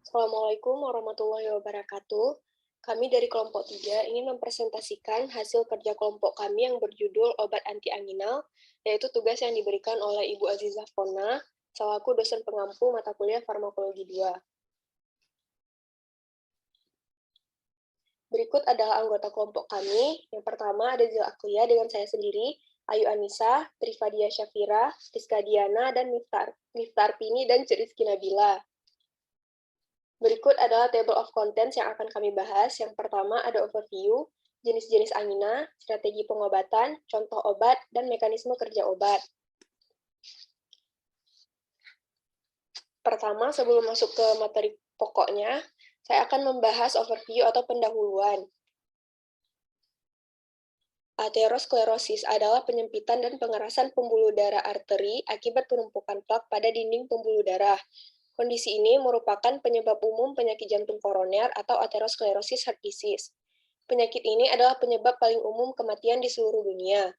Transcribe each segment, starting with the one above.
Assalamualaikum warahmatullahi wabarakatuh. Kami dari kelompok 3 ingin mempresentasikan hasil kerja kelompok kami yang berjudul Obat Anti Anginal, yaitu tugas yang diberikan oleh Ibu Azizah Fona, selaku dosen pengampu mata kuliah Farmakologi 2. Berikut adalah anggota kelompok kami. Yang pertama ada Zil Aklia dengan saya sendiri, Ayu Anissa, Trifadia Syafira, Rizka Diana, dan Miftar Pini dan Rizky Nabila. Berikut adalah table of contents yang akan kami bahas. Yang pertama ada overview, jenis-jenis angina, strategi pengobatan, contoh obat, dan mekanisme kerja obat. Pertama, sebelum masuk ke materi pokoknya, saya akan membahas overview atau pendahuluan. Aterosklerosis adalah penyempitan dan pengerasan pembuluh darah arteri akibat penumpukan plak pada dinding pembuluh darah. Kondisi ini merupakan penyebab umum penyakit jantung koroner atau aterosklerosis heart disease. Penyakit ini adalah penyebab paling umum kematian di seluruh dunia.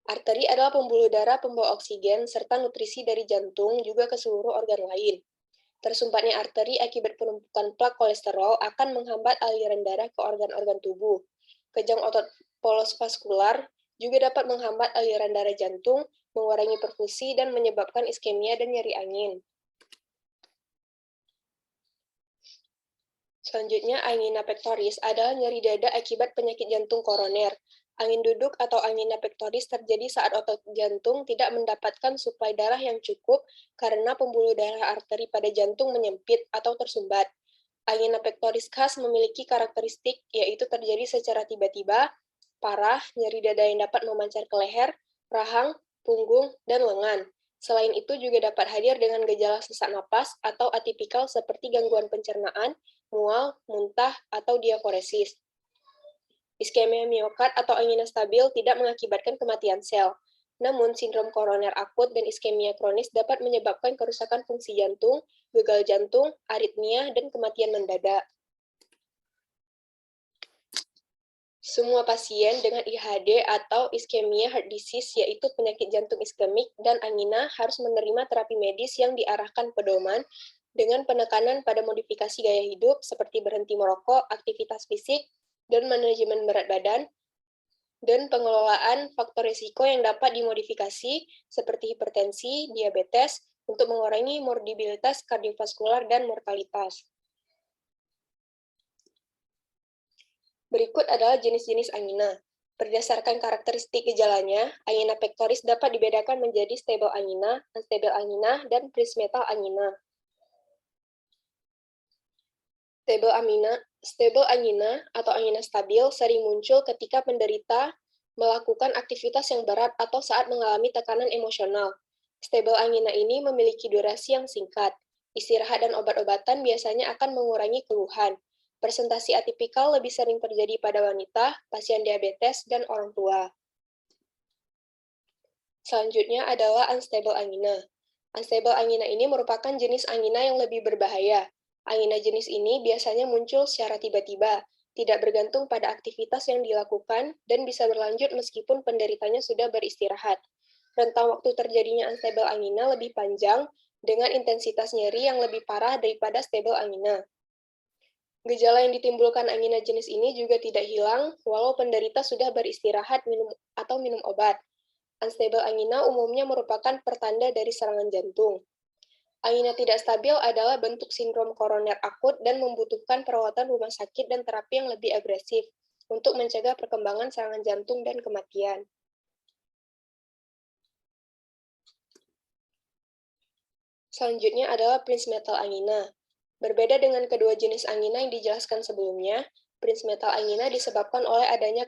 Arteri adalah pembuluh darah pembawa oksigen serta nutrisi dari jantung juga ke seluruh organ lain. Tersumpatnya arteri akibat penumpukan plak kolesterol akan menghambat aliran darah ke organ-organ tubuh. Kejang otot polos vaskular juga dapat menghambat aliran darah jantung, mengurangi perfusi, dan menyebabkan iskemia dan nyeri angin. Selanjutnya, angina pectoris adalah nyeri dada akibat penyakit jantung koroner. Angin duduk atau angina pectoris terjadi saat otot jantung tidak mendapatkan suplai darah yang cukup karena pembuluh darah arteri pada jantung menyempit atau tersumbat. Angina pectoris khas memiliki karakteristik yaitu terjadi secara tiba-tiba, parah, nyeri dada yang dapat memancar ke leher, rahang, punggung, dan lengan. Selain itu juga dapat hadir dengan gejala sesak napas atau atipikal seperti gangguan pencernaan, mual, muntah, atau diaforesis. Iskemia miokard atau angina stabil tidak mengakibatkan kematian sel. Namun, sindrom koroner akut dan iskemia kronis dapat menyebabkan kerusakan fungsi jantung, gagal jantung, aritmia, dan kematian mendadak. Semua pasien dengan IHD atau iskemia heart disease, yaitu penyakit jantung iskemik dan angina, harus menerima terapi medis yang diarahkan pedoman dengan penekanan pada modifikasi gaya hidup seperti berhenti merokok, aktivitas fisik, dan manajemen berat badan, dan pengelolaan faktor risiko yang dapat dimodifikasi seperti hipertensi, diabetes, untuk mengurangi morbiditas kardiovaskular dan mortalitas. Berikut adalah jenis-jenis angina. Berdasarkan karakteristik gejalanya, angina pectoris dapat dibedakan menjadi stable angina, unstable angina, dan prismetal angina. Stable angina atau angina stabil sering muncul ketika penderita melakukan aktivitas yang berat atau saat mengalami tekanan emosional. Stable angina ini memiliki durasi yang singkat. Istirahat dan obat-obatan biasanya akan mengurangi keluhan. Presentasi atipikal lebih sering terjadi pada wanita, pasien diabetes, dan orang tua. Selanjutnya adalah unstable angina. Unstable angina ini merupakan jenis angina yang lebih berbahaya. Angina jenis ini biasanya muncul secara tiba-tiba, tidak bergantung pada aktivitas yang dilakukan, dan bisa berlanjut meskipun penderitanya sudah beristirahat. Rentang waktu terjadinya unstable angina lebih panjang, dengan intensitas nyeri yang lebih parah daripada stable angina. Gejala yang ditimbulkan angina jenis ini juga tidak hilang, walau penderita sudah beristirahat atau minum obat. Unstable angina umumnya merupakan pertanda dari serangan jantung. Angina tidak stabil adalah bentuk sindrom koroner akut dan membutuhkan perawatan rumah sakit dan terapi yang lebih agresif untuk mencegah perkembangan serangan jantung dan kematian. Selanjutnya adalah prismetal angina. Berbeda dengan kedua jenis angina yang dijelaskan sebelumnya, prismetal angina disebabkan oleh adanya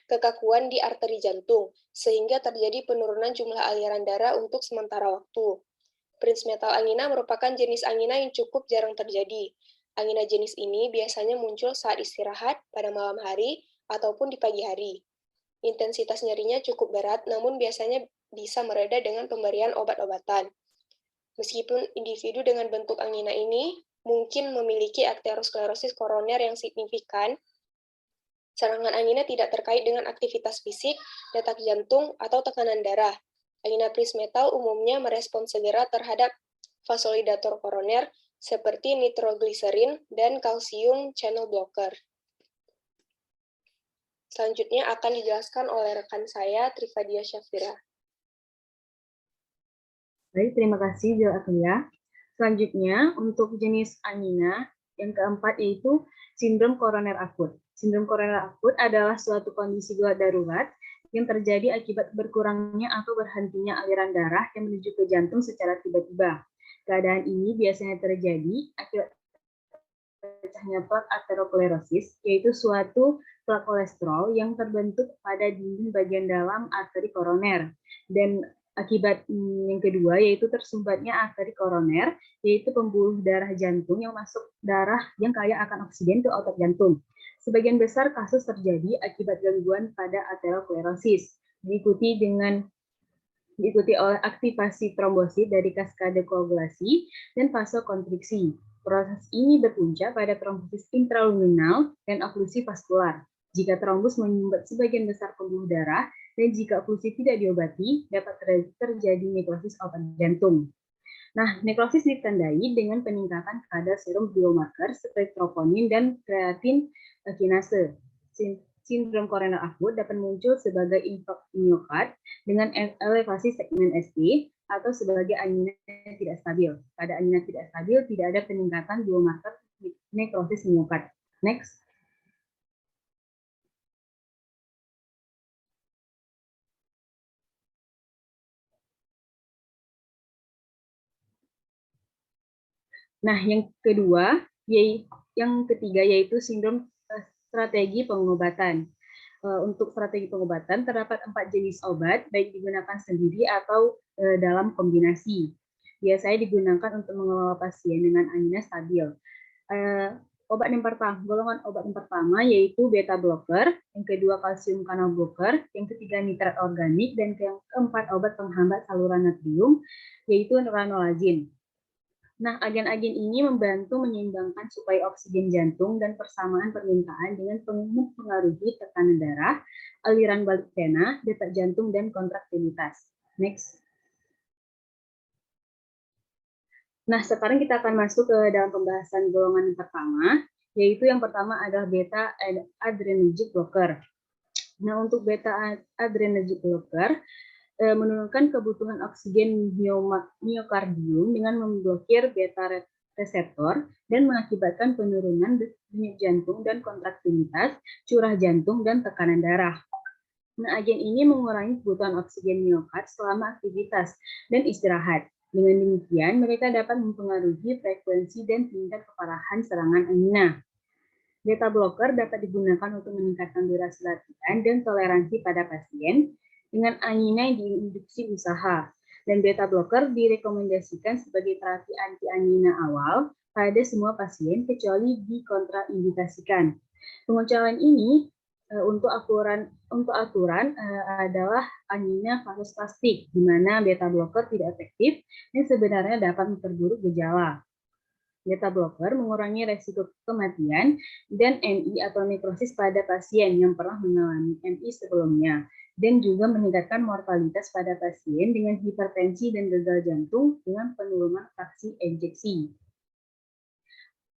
kekakuan di arteri jantung, sehingga terjadi penurunan jumlah aliran darah untuk sementara waktu. Prismetal angina merupakan jenis angina yang cukup jarang terjadi. Angina jenis ini biasanya muncul saat istirahat pada malam hari ataupun di pagi hari. Intensitas nyerinya cukup berat, namun biasanya bisa mereda dengan pemberian obat-obatan. Meskipun individu dengan bentuk angina ini mungkin memiliki aterosklerosis koroner yang signifikan, serangan angina tidak terkait dengan aktivitas fisik, detak jantung, atau tekanan darah. Angina prismetal umumnya merespons segera terhadap vasodilator koroner seperti nitrogliserin dan kalsium channel blocker. Selanjutnya akan dijelaskan oleh rekan saya, Trifadia Syafira. Baik, terima kasih Jo Akia. Selanjutnya, untuk jenis angina, yang keempat yaitu sindrom koroner akut. Sindrom koroner akut adalah suatu kondisi gawat darurat yang terjadi akibat berkurangnya atau berhentinya aliran darah yang menuju ke jantung secara tiba-tiba. Keadaan ini biasanya terjadi akibat pecahnya plak aterosklerosis, yaitu suatu plak kolesterol yang terbentuk pada dinding bagian dalam arteri koroner. Dan akibat yang kedua yaitu tersumbatnya arteri koroner, yaitu pembuluh darah jantung yang masuk darah yang kaya akan oksigen ke otot jantung. Sebagian besar kasus terjadi akibat gangguan pada aterosklerosis, diikuti oleh aktivasi trombosit dari kaskade koagulasi dan vasokonstriksi. Proses ini berpuncak pada trombosis intraluminal dan oklusi vaskular. Jika trombus menyumbat sebagian besar pembuluh darah, dan jika oklusi tidak diobati, dapat terjadi nekrosis otot jantung. Nah, nekrosis ditandai dengan peningkatan kadar serum biomarker seperti troponin dan kreatin kinase. Sindrom koroner akut dapat muncul sebagai infark miokard dengan elevasi segmen ST atau sebagai angina tidak stabil. Pada angina tidak stabil tidak ada peningkatan biomarker nekrosis miokard. Next. Nah, yang ketiga yaitu sindrom strategi pengobatan. Untuk strategi pengobatan terdapat 4 jenis obat, baik digunakan sendiri atau dalam kombinasi. Biasanya digunakan untuk mengelola pasien dengan angina stabil. Golongan obat yang pertama yaitu beta blocker, yang kedua kalsium kanal blocker, yang ketiga nitrat organik, dan yang keempat obat penghambat saluran natrium yaitu ranolazin. Nah, agen-agen ini membantu menyeimbangkan suplai oksigen jantung dan persamaan permintaan dengan mempengaruhi tekanan darah, aliran balik vena, detak jantung, dan kontraktilitas. Next. Nah, sekarang kita akan masuk ke dalam pembahasan golongan yang pertama, yaitu yang pertama adalah beta adrenergic blocker. Nah, untuk beta adrenergic blocker, menurunkan kebutuhan oksigen miokardium dengan memblokir beta reseptor dan mengakibatkan penurunan denyut jantung dan kontraktilitas, curah jantung, dan tekanan darah. Nah, agen ini mengurangi kebutuhan oksigen miokard selama aktivitas dan istirahat. Dengan demikian, mereka dapat mempengaruhi frekuensi dan tingkat keparahan serangan angina. Beta blocker dapat digunakan untuk meningkatkan durasi latihan dan toleransi pada pasien dengan angina yang diinduksi usaha. Dan beta blocker direkomendasikan sebagai terapi anti-angina awal pada semua pasien kecuali dikontraindikasikan. Pengecualian ini untuk aturan adalah angina vasospastik, di mana beta blocker tidak efektif dan sebenarnya dapat memperburuk gejala. Beta blocker mengurangi resiko kematian dan MI atau nekrosis pada pasien yang pernah mengalami MI sebelumnya, dan juga meningkatkan mortalitas pada pasien dengan hipertensi dan gagal jantung dengan penurunan fraksi injeksi.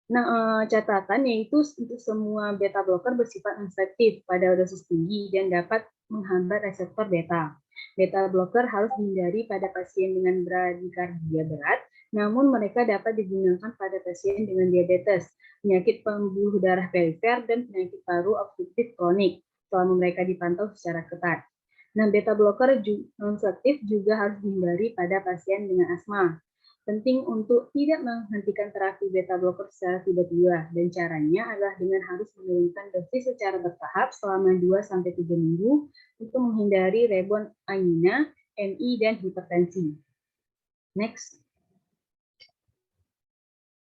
Nah, catatan yaitu untuk semua beta blocker bersifat efektif pada dosis tinggi dan dapat menghambat reseptor beta. Beta blocker harus dihindari pada pasien dengan bradikardia berat, namun mereka dapat digunakan pada pasien dengan diabetes, penyakit pembuluh darah perifer, dan penyakit paru obstruktif kronik selama mereka dipantau secara ketat. Nah, beta blocker non-selektif juga harus dihindari pada pasien dengan asma. Penting untuk tidak menghentikan terapi beta blocker secara tiba-tiba, dan caranya adalah dengan harus menurunkan dosis secara bertahap selama 2-3 minggu untuk menghindari rebound angina, MI, dan hipertensi. Next.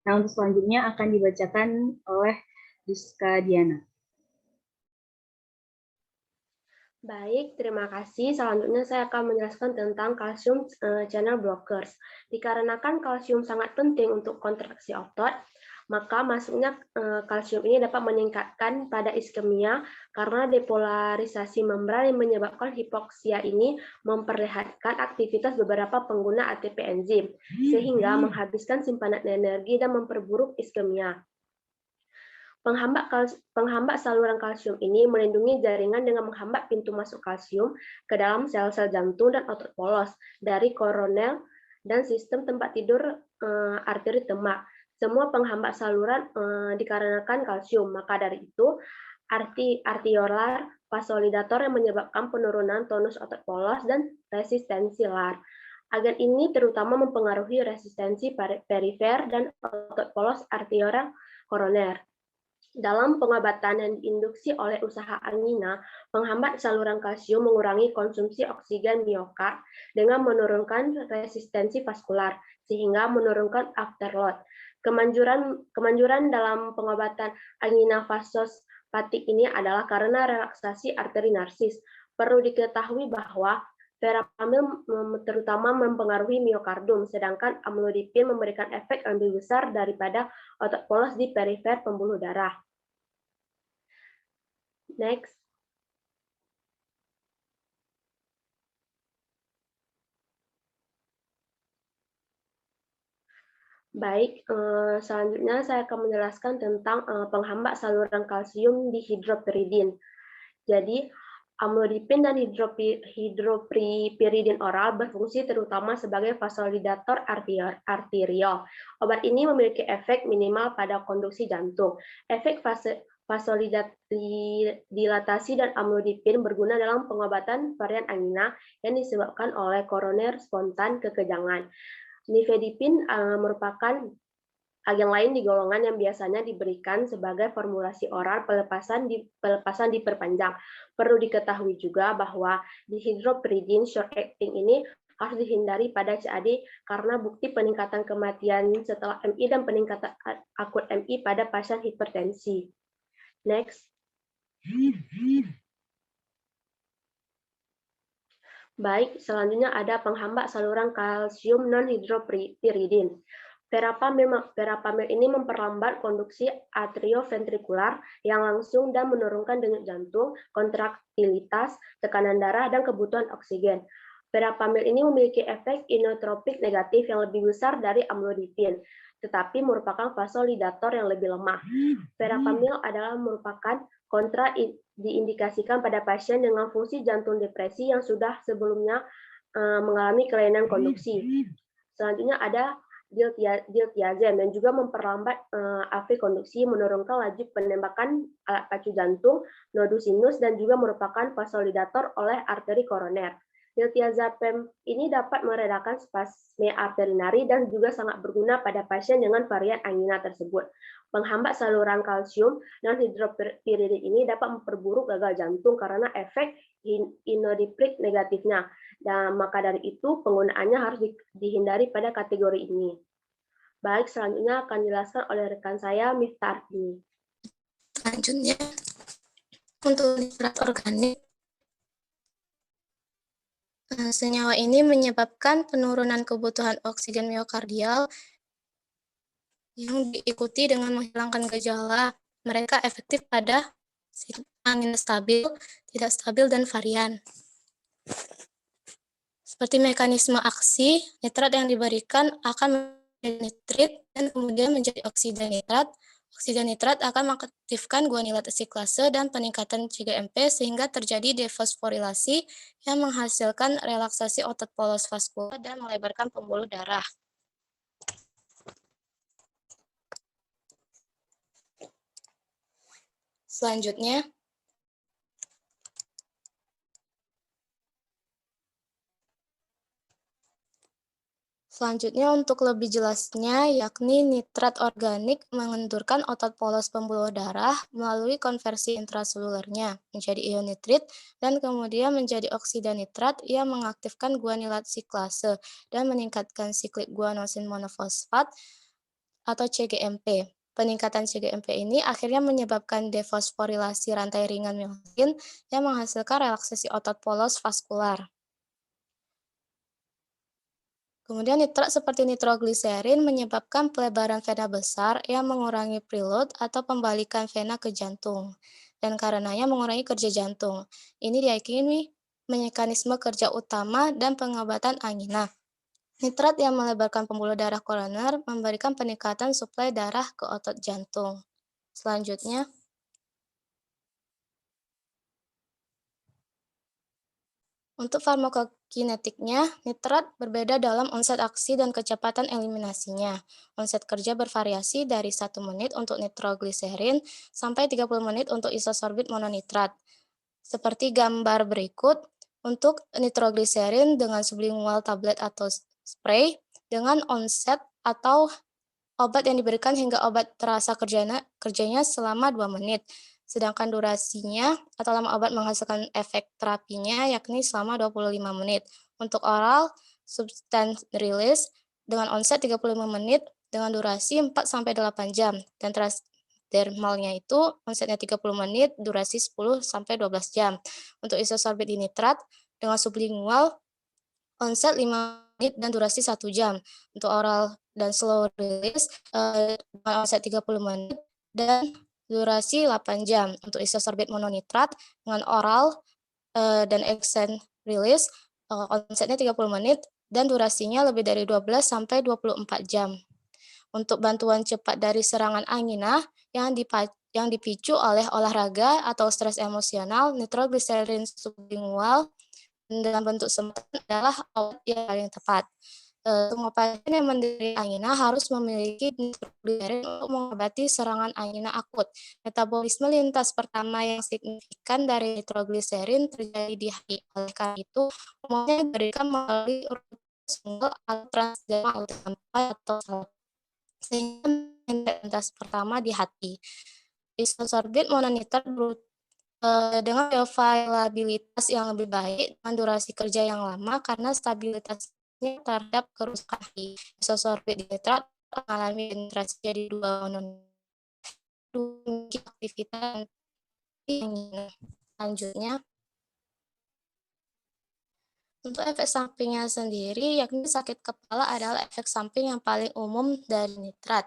Nah, untuk selanjutnya akan dibacakan oleh Rizka Diana. Baik, terima kasih. Selanjutnya saya akan menjelaskan tentang kalsium channel blockers. Dikarenakan kalsium sangat penting untuk kontraksi otot, Maka masuknya kalsium ini dapat meningkatkan pada iskemia karena depolarisasi membran yang menyebabkan hipoksia ini memperlihatkan aktivitas beberapa pengguna ATP enzim, sehingga menghabiskan simpanan energi dan memperburuk iskemia. Penghambat saluran kalsium ini melindungi jaringan dengan menghambat pintu masuk kalsium ke dalam sel-sel jantung dan otot polos dari koroner dan sistem tempat tidur arteri demak. Semua penghambat saluran dikarenakan kalsium, maka dari itu arteriolar vasodilator yang menyebabkan penurunan tonus otot polos dan resistensi LAR. Agen ini terutama mempengaruhi resistensi perifer dan otot polos arteriolar koroner. Dalam pengobatan yang diinduksi oleh usaha angina, penghambat saluran kalsium mengurangi konsumsi oksigen miokard dengan menurunkan resistensi vaskular, sehingga menurunkan afterload. Kemanjuran dalam pengobatan angina vasospastik ini adalah karena relaksasi arteri narsis. Perlu diketahui bahwa verapamil terutama mempengaruhi miokardum, sedangkan amlodipin memberikan efek yang lebih besar daripada otot polos di perifer pembuluh darah. Next. Baik, selanjutnya saya akan menjelaskan tentang penghambat saluran kalsium di hidropiridin. Jadi, amlodipin dan hidropiridin oral berfungsi terutama sebagai vasodilator arterial. Obat ini memiliki efek minimal pada konduksi jantung. Efek vasodilatasi dan amlodipin berguna dalam pengobatan varian angina yang disebabkan oleh koroner spontan kekejangan. Nifedipin merupakan agen lain di golongan yang biasanya diberikan sebagai formulasi oral pelepasan diperpanjang. Perlu diketahui juga bahwa dihidropiridin short acting ini harus dihindari pada CAD karena bukti peningkatan kematian setelah MI dan peningkatan akut MI pada pasien hipertensi. Next. Baik, selanjutnya ada penghambat saluran kalsium non-hidropiridin. Verapamil ini memperlambat konduksi atrioventrikular yang langsung dan menurunkan denyut jantung, kontraktilitas, tekanan darah, dan kebutuhan oksigen. Verapamil ini memiliki efek inotropik negatif yang lebih besar dari amlodipin, tetapi merupakan vasodilator yang lebih lemah. Verapamil adalah merupakan diindikasikan pada pasien dengan fungsi jantung depresi yang sudah sebelumnya mengalami kelainan konduksi. Selanjutnya ada diltiazem yang juga memperlambat AV konduksi, menurunkan laju penembakan alat pacu jantung, nodus sinus, dan juga merupakan vasodilator oleh arteri koroner. Diltiazem ini dapat meredakan spasme arterinari dan juga sangat berguna pada pasien dengan varian angina tersebut. Penghambat saluran kalsium non hidropiridin ini dapat memperburuk gagal jantung karena efek inodiprik negatifnya. Dan maka dari itu penggunaannya harus dihindari pada kategori ini. Baik, selanjutnya akan dijelaskan oleh rekan saya, Miftah Ardini. Selanjutnya, untuk nitrat organik, senyawa ini menyebabkan penurunan kebutuhan oksigen miokardial yang diikuti dengan menghilangkan gejala. Mereka efektif pada angin stabil, tidak stabil, dan varian. Seperti mekanisme aksi, nitrat yang diberikan akan menjadi nitrit dan kemudian menjadi oksida nitrat. Oksida nitrat akan mengaktifkan guanilat siklase dan peningkatan CGMP sehingga terjadi defosforilasi yang menghasilkan relaksasi otot polos vaskular dan melebarkan pembuluh darah. Selanjutnya, untuk lebih jelasnya, yakni nitrat organik mengendurkan otot polos pembuluh darah melalui konversi intraselulernya menjadi ion nitrit dan kemudian menjadi oksida nitrat yang mengaktifkan guanilat siklase dan meningkatkan siklik guanosin monofosfat atau CGMP. Peningkatan CGMP ini akhirnya menyebabkan defosforilasi rantai ringan myosin yang menghasilkan relaksasi otot polos vaskular. Kemudian nitrat seperti nitrogliserin menyebabkan pelebaran vena besar yang mengurangi preload atau pembalikan vena ke jantung, dan karenanya mengurangi kerja jantung. Ini diyakini mekanisme kerja utama dan pengobatan angina. Nitrat yang melebarkan pembuluh darah koroner memberikan peningkatan suplai darah ke otot jantung. Selanjutnya, untuk farmakokinetiknya, nitrat berbeda dalam onset aksi dan kecepatan eliminasinya. Onset kerja bervariasi dari 1 menit untuk nitrogliserin sampai 30 menit untuk isosorbit mononitrat. Seperti gambar berikut, untuk nitrogliserin dengan sublingual tablet atau spray dengan onset atau obat yang diberikan hingga obat terasa kerjanya selama 2 menit. Sedangkan durasinya atau lama obat menghasilkan efek terapinya yakni selama 25 menit. Untuk oral, substance release dengan onset 35 menit dengan durasi 4-8 jam. Dan transdermalnya itu onsetnya 30 menit, durasi 10-12 jam. Untuk isosorbit dinitrat dengan sublingual onset 5 menit dan durasi 1 jam. Untuk oral dan slow release dengan onset 30 menit dan durasi 8 jam. Untuk isosorbit mononitrat dengan oral dan extend release onsetnya 30 menit dan durasinya lebih dari 12 sampai 24 jam. Untuk bantuan cepat dari serangan angina yang dipicu oleh olahraga atau stres emosional, nitrogliserin sublingual dalam bentuk semat adalah obat yang paling tepat. Semua pasien yang menderita angina harus memiliki nitrogliserin untuk mengobati serangan angina akut. Metabolisme lintas pertama yang signifikan dari nitrogliserin terjadi di hati. Oleh karena itu, umumnya diberikan melalui urin single atau transdermal atau salep, sehingga lintas pertama di hati. Isosorbit mononitrat dengan bioavailabilitas yang lebih baik dengan durasi kerja yang lama karena stabilitasnya terhadap kerusakan hati. Isosorbit dinitrat mengalami penetrasi jadi 2 aktivitas angina. Selanjutnya, untuk efek sampingnya sendiri, yakni sakit kepala adalah efek samping yang paling umum dari nitrat.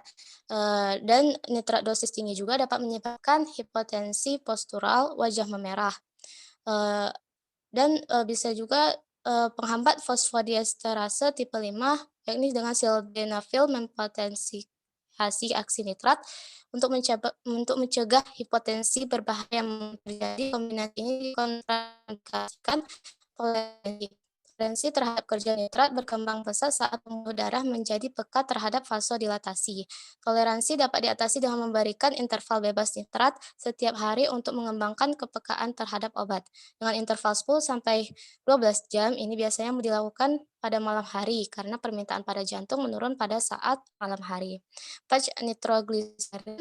Dan nitrat dosis tinggi juga dapat menyebabkan hipotensi postural, wajah memerah. Dan bisa juga penghambat fosfodiesterase tipe 5, yakni dengan sildenafil mempotensiasi aksi nitrat untuk mencegah hipotensi berbahaya yang terjadi. Kombinasi ini dikontraindikasikan oleh toleransi terhadap kerja nitrat berkembang pesat saat pembuluh darah menjadi peka terhadap vasodilatasi. Toleransi dapat diatasi dengan memberikan interval bebas nitrat setiap hari untuk mengembangkan kepekaan terhadap obat. Dengan interval 10 sampai 12 jam, ini biasanya dilakukan pada malam hari karena permintaan pada jantung menurun pada saat malam hari. Patch nitrogliserin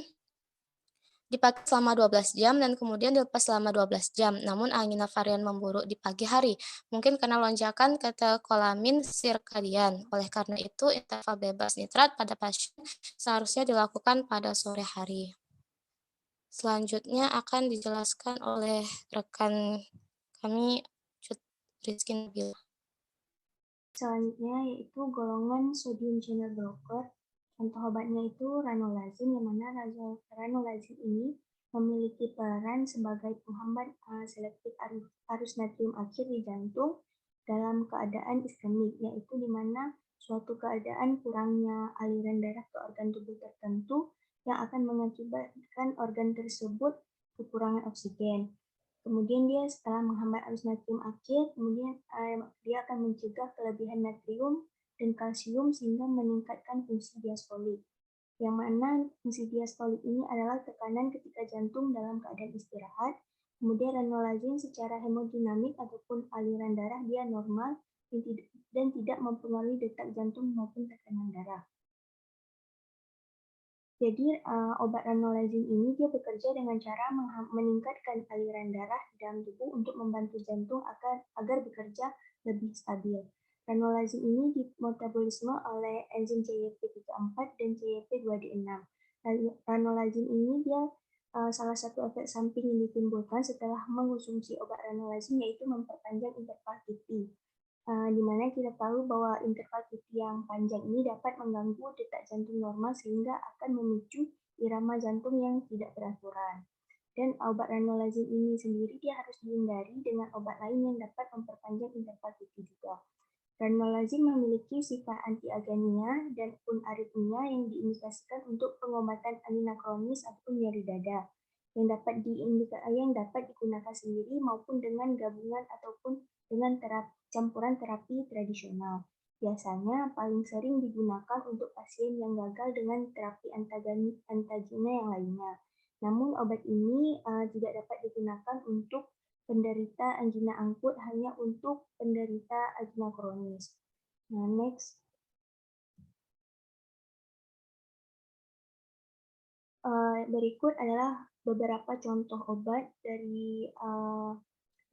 dipakai selama 12 jam dan kemudian dilepas selama 12 jam. Namun angina varian memburuk di pagi hari, mungkin karena lonjakan katekolamin sirkadian. Oleh karena itu, interval bebas nitrat pada pasien seharusnya dilakukan pada sore hari. Selanjutnya akan dijelaskan oleh rekan kami, Cut Rizky Nabila. Selanjutnya yaitu golongan sodium channel blocker. Contoh obatnya itu ranolazin, yang mana ranolazin ini memiliki peran sebagai penghambat selektif arus natrium akhir di jantung dalam keadaan iskemik, yaitu di mana suatu keadaan kurangnya aliran darah ke organ tubuh tertentu yang akan mengakibatkan organ tersebut kekurangan oksigen. Kemudian dia setelah menghambat arus natrium akhir, kemudian dia akan mencegah kelebihan natrium dan kalsium sehingga meningkatkan fungsi diastolik. Yang mana fungsi diastolik ini adalah tekanan ketika jantung dalam keadaan istirahat. Kemudian ranolazin secara hemodinamik ataupun aliran darah dia normal dan tidak mempengaruhi detak jantung maupun tekanan darah. Jadi obat ranolazin ini dia bekerja dengan cara meningkatkan aliran darah di dalam tubuh untuk membantu jantung agar bekerja lebih stabil. Ranolazin ini dimetabolisme oleh enzim CYP3A4 dan CYP2D6. Ranolazin ini dia salah satu efek samping yang ditimbulkan setelah mengonsumsi obat ranolazin yaitu memperpanjang interval kipi. di mana kita tahu bahwa interval QT yang panjang ini dapat mengganggu detak jantung normal sehingga akan memicu irama jantung yang tidak beraturan. Dan obat ranolazine ini sendiri dia harus dihindari dengan obat lain yang dapat memperpanjang interval QT juga. Ranolazine memiliki sifat antiagania dan aritmia yang diindikasikan untuk pengobatan angina kronis ataupun nyeri dada yang dapat digunakan sendiri maupun dengan gabungan ataupun dengan campuran terapi tradisional. Biasanya paling sering digunakan untuk pasien yang gagal dengan terapi antagina yang lainnya. Namun obat ini tidak dapat digunakan untuk penderita angina akut, hanya untuk penderita angina kronis. Nah, next. Berikut adalah beberapa contoh obat dari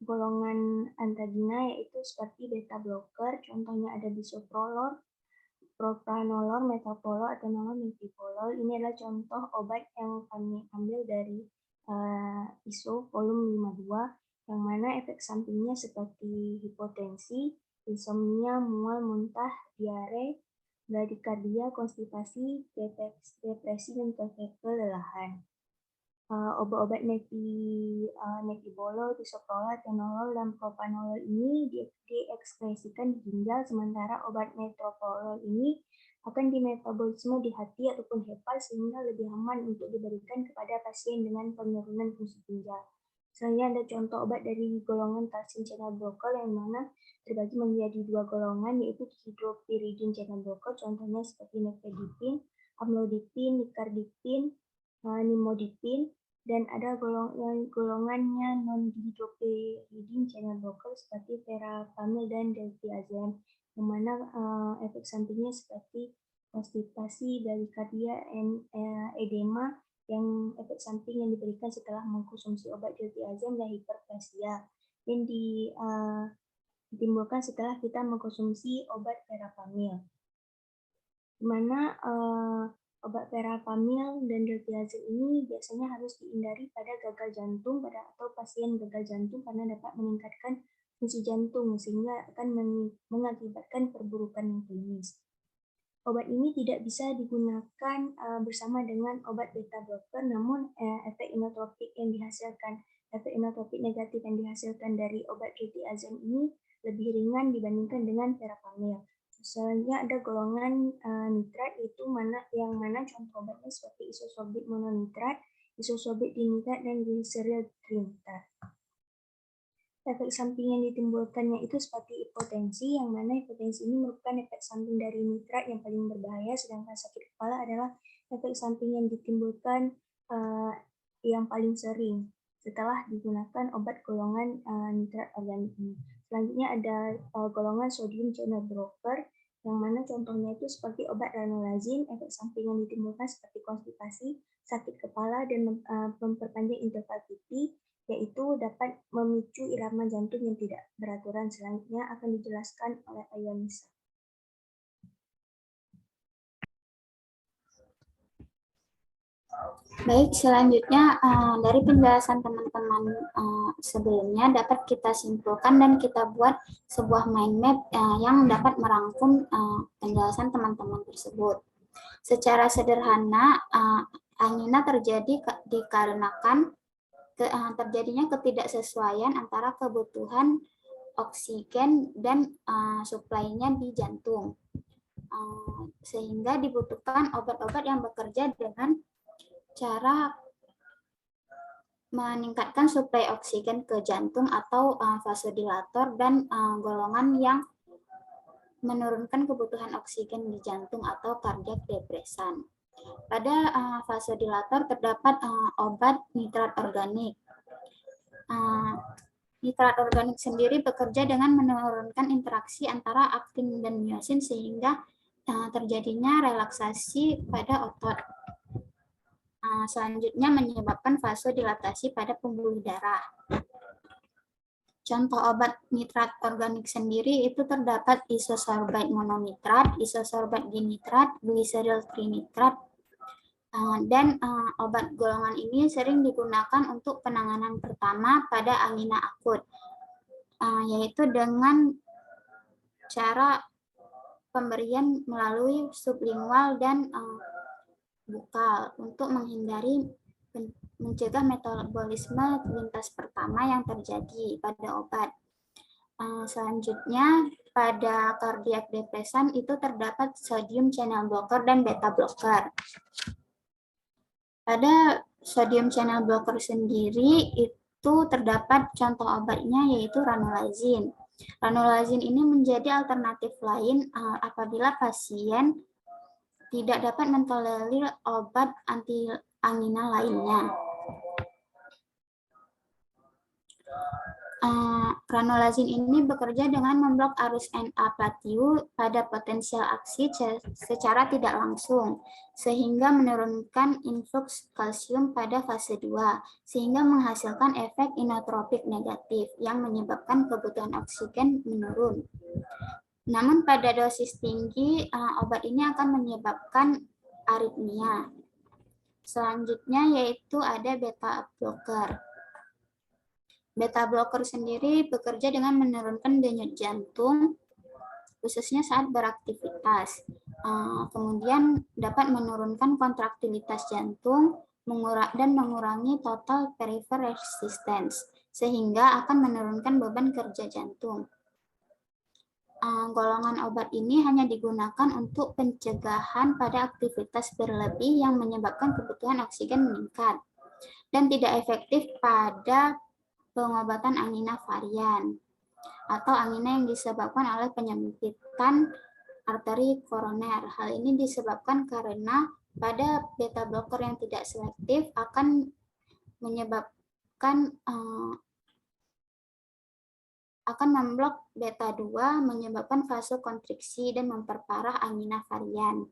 golongan antagina, yaitu seperti beta blocker, contohnya ada bisoprolol, propranolol, metoprolol, atenolol, metiprolol. Ini adalah contoh obat yang kami ambil dari ISO volume 52, yang mana efek sampingnya seperti hipotensi, insomnia, mual, muntah, diare, bradikardia, konstipasi, depresi, dan kelelahan. Obat-obat nefibolol, bisoprolol, atenolol, dan propranolol ini diekspresikan di ginjal, sementara obat metoprolol ini akan dimetabolisme di hati ataupun hepar sehingga lebih aman untuk diberikan kepada pasien dengan penurunan fungsi ginjal. Selanjutnya ada contoh obat dari golongan calcium channel blocker yang mana terbagi menjadi dua golongan, yaitu dihydropyridine channel blocker, contohnya seperti nifedipine, amlodipine, nicardipine, nimodipine, dan ada golongannya non-dihydropyridine channel blocker seperti verapamil dan deltiazem, yang mana efek sampingnya seperti konstipasi, bradikardia, edema, yang efek samping yang diberikan setelah mengkonsumsi obat deltiazem dan hiperplasia yang ditimbulkan setelah kita mengkonsumsi obat verapamil, di mana obat verapamil dan deltiazem ini biasanya harus dihindari pada gagal jantung atau pasien gagal jantung karena dapat meningkatkan fungsi jantung sehingga akan mengakibatkan perburukan yang klinis. Obat ini tidak bisa digunakan bersama dengan obat beta blocker, namun efek inotropik negatif yang dihasilkan dari obat deltiazem ini lebih ringan dibandingkan dengan verapamil. Selanjutnya ada golongan nitrat, itu yang mana contoh obatnya seperti isosorbit mononitrat, isosorbit dinitrat, dan glyceryl trinitrat. Efek samping yang ditimbulkannya itu seperti hipotensi, yang mana hipotensi ini merupakan efek samping dari nitrat yang paling berbahaya, sedangkan sakit kepala adalah efek samping yang ditimbulkan yang paling sering setelah digunakan obat golongan nitrat organik ini. Selanjutnya ada golongan sodium channel blocker, yang mana contohnya itu seperti obat ranolazine, efek samping yang ditimbulkan seperti konstipasi, sakit kepala, dan memperpanjang interval QT, yaitu dapat memicu irama jantung yang tidak beraturan. Selanjutnya akan dijelaskan oleh Aywanisa. Baik, selanjutnya dari penjelasan teman-teman sebelumnya dapat kita simpulkan dan kita buat sebuah mind map yang dapat merangkum penjelasan teman-teman tersebut. Secara sederhana, angina terjadi dikarenakan terjadinya ketidaksesuaian antara kebutuhan oksigen dan suplainya di jantung, sehingga dibutuhkan obat-obat yang bekerja dengan cara meningkatkan suplai oksigen ke jantung atau vasodilator dan golongan yang menurunkan kebutuhan oksigen di jantung atau kardiak depresan. Pada vasodilator terdapat obat nitrat organik. Nitrat organik sendiri bekerja dengan menurunkan interaksi antara aktin dan miosin sehingga terjadinya relaksasi pada otot. Selanjutnya menyebabkan vasodilatasi pada pembuluh darah. Contoh obat nitrat organik sendiri itu terdapat isosorbate mononitrat, isosorbate dinitrat, glyceryl trinitrat, dan obat golongan ini sering digunakan untuk penanganan pertama pada angina akut, yaitu dengan cara pemberian melalui sublingual dan bukal untuk mencegah metabolisme lintas pertama yang terjadi pada obat. Selanjutnya, pada kardiak depresan itu terdapat sodium channel blocker dan beta blocker. Pada sodium channel blocker sendiri itu terdapat contoh obatnya yaitu ranolazin. Ranolazin ini menjadi alternatif lain apabila pasien tidak dapat mentolerir obat anti angina lainnya. Ranolazin ini bekerja dengan memblok arus Na-platiu pada potensial aksi secara tidak langsung, sehingga menurunkan influx kalsium pada fase 2, sehingga menghasilkan efek inotropik negatif yang menyebabkan kebutuhan oksigen menurun. Namun pada dosis tinggi, obat ini akan menyebabkan aritmia. Selanjutnya yaitu ada beta blocker. Beta blocker sendiri bekerja dengan menurunkan denyut jantung, khususnya saat beraktivitas. Kemudian dapat menurunkan kontraktilitas jantung dan mengurangi total peripheral resistance, sehingga akan menurunkan beban kerja jantung. Golongan obat ini hanya digunakan untuk pencegahan pada aktivitas berlebih yang menyebabkan kebutuhan oksigen meningkat, dan tidak efektif pada pengobatan angina varian atau angina yang disebabkan oleh penyempitan arteri koroner. Hal ini disebabkan karena pada beta blocker yang tidak selektif akan menyebabkan akan memblok beta 2 menyebabkan vasokonstriksi dan memperparah angina varian.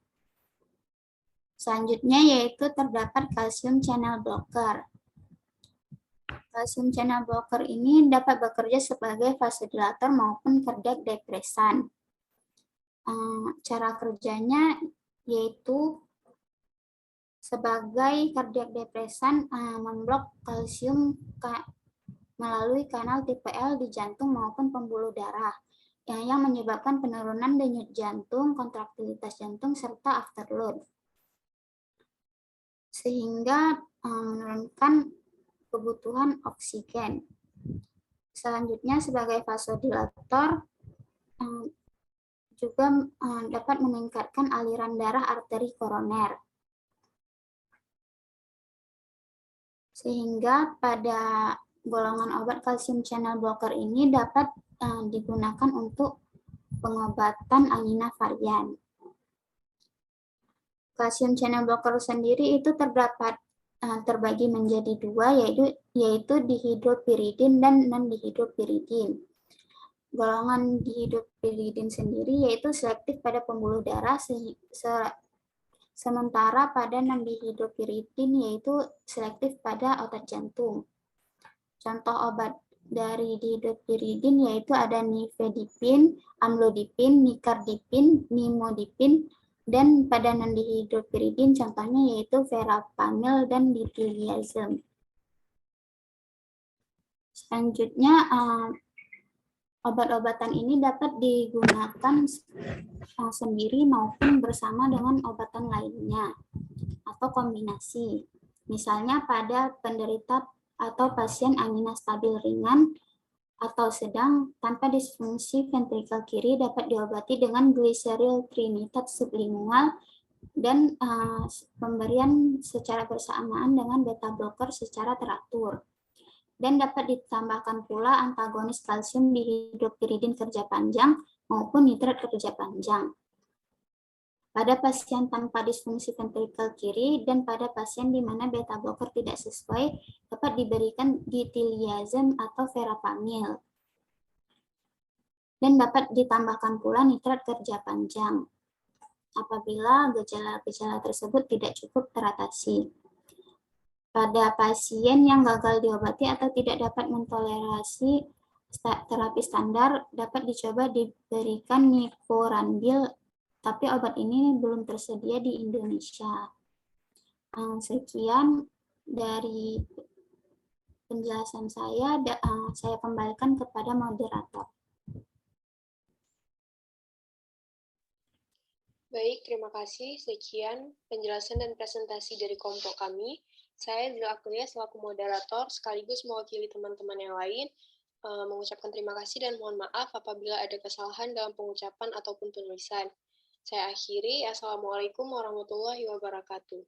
Selanjutnya yaitu terdapat kalsium channel blocker. Kalsium channel blocker ini dapat bekerja sebagai vasodilator maupun kardiak depresan. Cara kerjanya yaitu sebagai kardiak depresan memblok kalsium melalui kanal tipe L di jantung maupun pembuluh darah yang menyebabkan penurunan denyut jantung, kontraktilitas jantung, serta afterload. Sehingga menurunkan kebutuhan oksigen. Selanjutnya sebagai vasodilator juga dapat meningkatkan aliran darah arteri koroner. Sehingga pada golongan obat kalsium channel blocker ini dapat digunakan untuk pengobatan angina varian. Kalsium channel blocker sendiri itu terbagi menjadi dua, yaitu dihidropiridin dan non-dihidropiridin. Golongan dihidropiridin sendiri yaitu selektif pada pembuluh darah, sementara pada non-dihidropiridin yaitu selektif pada otot jantung. Contoh obat dari dihidropiridin yaitu ada nifedipin, amlodipin, nikardipin, nimodipin, dan pada non-dihidropiridin contohnya yaitu verapamil dan ditiliazem. Selanjutnya, obat-obatan ini dapat digunakan sendiri maupun bersama dengan obatan lainnya atau kombinasi. Misalnya pada penderita atau pasien angina stabil ringan atau sedang tanpa disfungsi ventrikel kiri dapat diobati dengan gliseril trinitat sublingual dan pemberian secara bersamaan dengan beta blocker secara teratur. Dan dapat ditambahkan pula antagonis kalsium dihidropiridin kerja panjang maupun nitrat kerja panjang pada pasien tanpa disfungsi ventrikel kiri dan pada pasien di mana beta blocker tidak sesuai dapat diberikan ditiliazem atau verapamil. Dan dapat ditambahkan pula nitrat kerja panjang apabila gejala-gejala tersebut tidak cukup teratasi. Pada pasien yang gagal diobati atau tidak dapat mentolerasi terapi standar, dapat dicoba diberikan nicorandil, tapi obat ini belum tersedia di Indonesia. Sekian dari penjelasan saya kembalikan kepada moderator. Baik, terima kasih. Sekian penjelasan dan presentasi dari kelompok kami. Saya Zila Aklia selaku moderator sekaligus mewakili teman-teman yang lain mengucapkan terima kasih dan mohon maaf apabila ada kesalahan dalam pengucapan ataupun penulisan. Saya akhiri. Assalamualaikum warahmatullahi wabarakatuh.